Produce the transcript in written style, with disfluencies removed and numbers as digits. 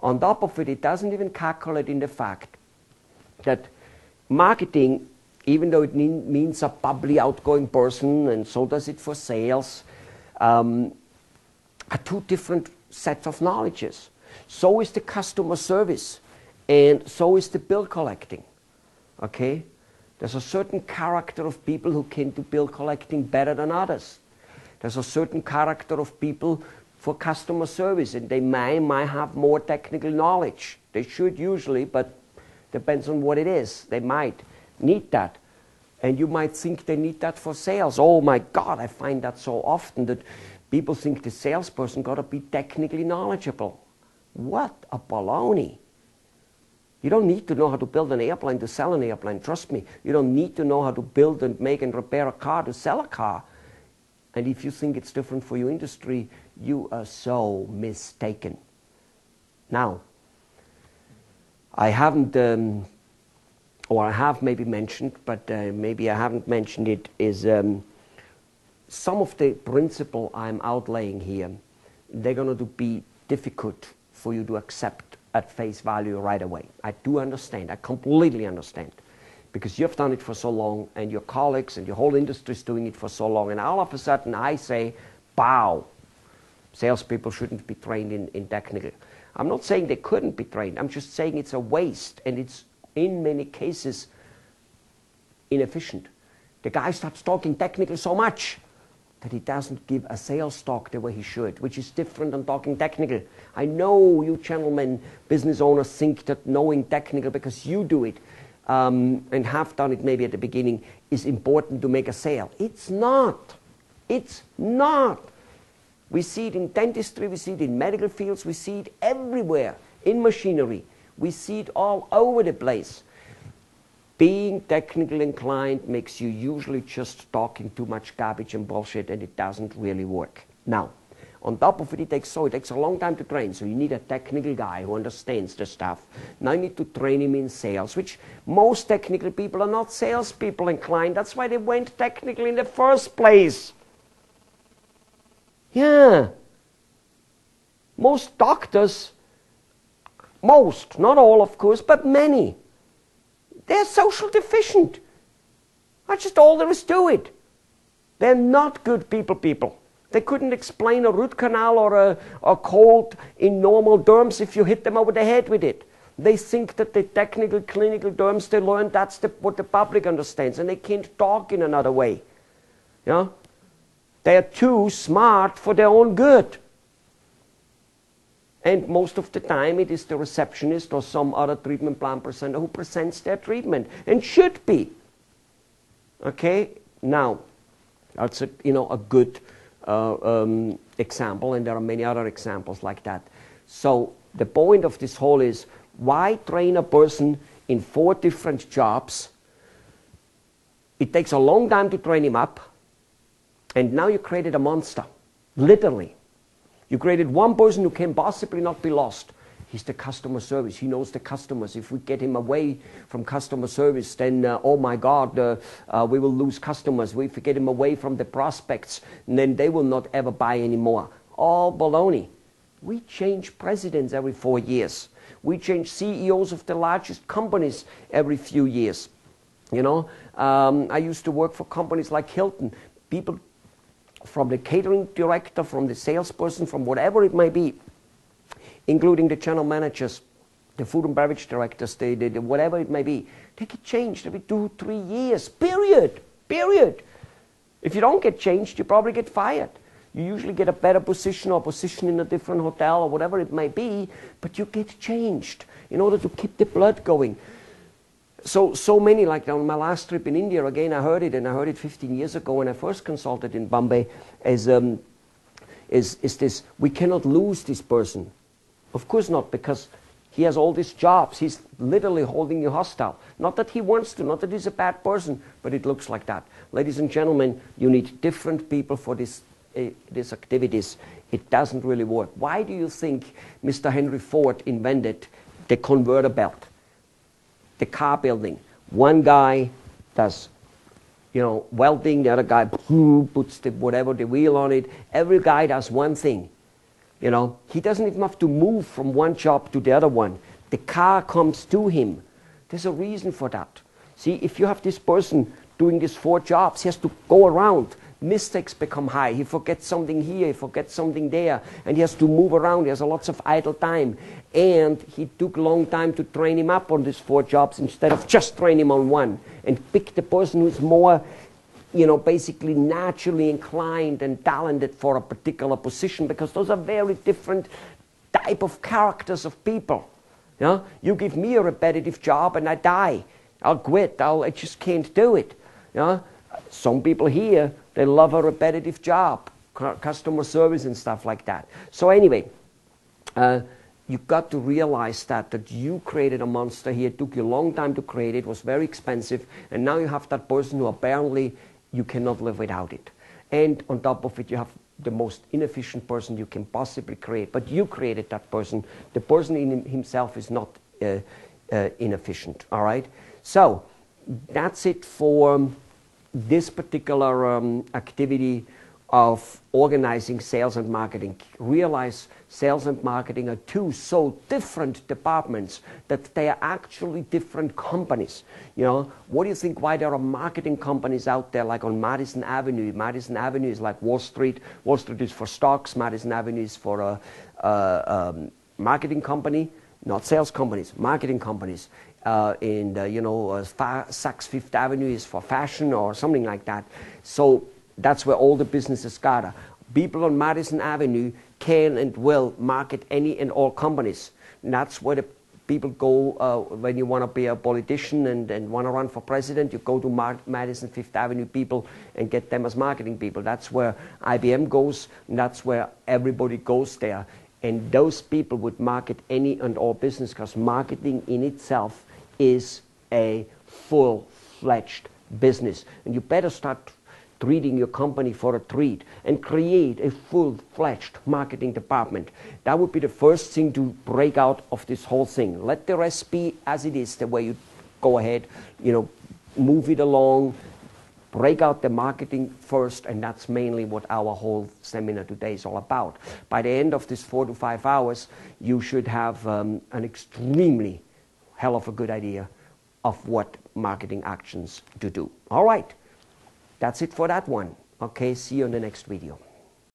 On top of it, it doesn't even calculate in the fact that marketing, even though it means a bubbly, outgoing person, and so does it for sales, are two different sets of knowledges. So is the customer service, and so is the bill collecting. Okay? There's a certain character of people who can do bill collecting better than others. There's a certain character of people for customer service, and they might have more technical knowledge. They should usually, but depends on what it is. They might need that. And you might think they need that for sales. Oh my God, I find that so often that people think the salesperson got to be technically knowledgeable. What a baloney. You don't need to know how to build an airplane to sell an airplane. Trust me. You don't need to know how to build and make and repair a car to sell a car. And if you think it's different for your industry, you are so mistaken. Now, I haven't, or I have maybe mentioned, but maybe I haven't mentioned it, is some of the principle I'm outlaying here, they're going to be difficult for you to accept at face value right away. I do understand. I completely understand. Because you've done it for so long, and your colleagues and your whole industry is doing it for so long, and all of a sudden I say, bow, salespeople shouldn't be trained in technical. I'm not saying they couldn't be trained. I'm just saying it's a waste, and it's in many cases inefficient. The guy starts talking technical so much that he doesn't give a sales talk the way he should, which is different than talking technical. I know you gentlemen, business owners, think that knowing technical, because you do it, and have done it maybe at the beginning, is important to make a sale. It's not. It's not. We see it in dentistry, we see it in medical fields, we see it everywhere, in machinery. We see it all over the place. Being technical inclined makes you usually just talking too much garbage and bullshit, and it doesn't really work. Now, on top of it, it takes a long time to train, so you need a technical guy who understands the stuff. Now you need to train him in sales, which most technical people are not salespeople inclined. That's why they went technical in the first place. Yeah. Most doctors, most, not all of course, but many, they're social deficient. That's just all there is to it. They're not good people. They couldn't explain a root canal or a cold in normal terms if you hit them over the head with it. They think that the technical, clinical terms they learned, that's what the public understands, and they can't talk in another way. Yeah? They're too smart for their own good. And most of the time it is the receptionist or some other treatment plan presenter who presents their treatment, and should be. Okay? Now, that's a good example, and there are many other examples like that. So the point of this whole is, why train a person in 4 different jobs? It takes a long time to train him up, and now you created a monster, literally. You created one person who can possibly not be lost. He's the customer service. He knows the customers. If we get him away from customer service, then, oh my God, we will lose customers. If we get him away from the prospects, then they will not ever buy anymore. All baloney. We change presidents every 4 years. We change CEOs of the largest companies every few years. You know, I used to work for companies like Hilton. People from the catering director, from the salesperson, from whatever it may be, including the general managers, the food and beverage directors, the whatever it may be, they get changed every 2-3 years, period. If you don't get changed, you probably get fired. You usually get a better position or position in a different hotel or whatever it may be, but you get changed in order to keep the blood going. So many, like on my last trip in India, again I heard it, and I heard it 15 years ago when I first consulted in Bombay, is this, we cannot lose this person. Of course not, because he has all these jobs. He's literally holding you hostile. Not that he wants to, not that he's a bad person, but it looks like that. Ladies and gentlemen, you need different people for these activities. It doesn't really work. Why do you think Mr. Henry Ford invented the conveyor belt, the car building? One guy does, welding. The other guy puts the wheel on it. Every guy does one thing. You know, he doesn't even have to move from one job to the other one. The car comes to him. There's a reason for that. See, if you have this person doing these 4 jobs, he has to go around. Mistakes become high. He forgets something here, he forgets something there, and he has to move around. He has lots of idle time. And he took a long time to train him up on these 4 jobs instead of just train him on one. And pick the person who's more, you know, basically naturally inclined and talented for a particular position, because those are very different type of characters of people. You know? You give me a repetitive job and I die. I'll quit. I just can't do it. You know? Some people here, they love a repetitive job, customer service and stuff like that. So anyway, you've got to realize that you created a monster here. It took you a long time to create it. It was very expensive. And now you have that person who apparently you cannot live without it. And on top of it, you have the most inefficient person you can possibly create. But you created that person. The person in himself is not inefficient. All right? So that's it for this particular activity of organizing sales and marketing. Realize sales and marketing are 2 so different departments that they are actually different companies. You know, what do you think why there are marketing companies out there like on Madison Avenue? Madison Avenue is like Wall Street. Wall Street is for stocks. Madison Avenue is for a marketing company, not sales companies, marketing companies. You know, Saks Fifth Avenue is for fashion or something like that. So that's where all the businesses gather. People on Madison Avenue can and will market any and all companies. And that's where the people go when you want to be a politician and want to run for president. You go to Madison Fifth Avenue people and get them as marketing people. That's where IBM goes, and that's where everybody goes there. And those people would market any and all business, because marketing in itself is a full-fledged business. And you better start treating your company for a treat and create a full-fledged marketing department. That would be the first thing to break out of this whole thing. Let the rest be as it is, the way you go ahead, you know, move it along, break out the marketing first, and that's mainly what our whole seminar today is all about. By the end of this 4 to 5 hours, you should have an extremely hell of a good idea of what marketing actions to do. All right. That's it for that one. Okay, see you in the next video.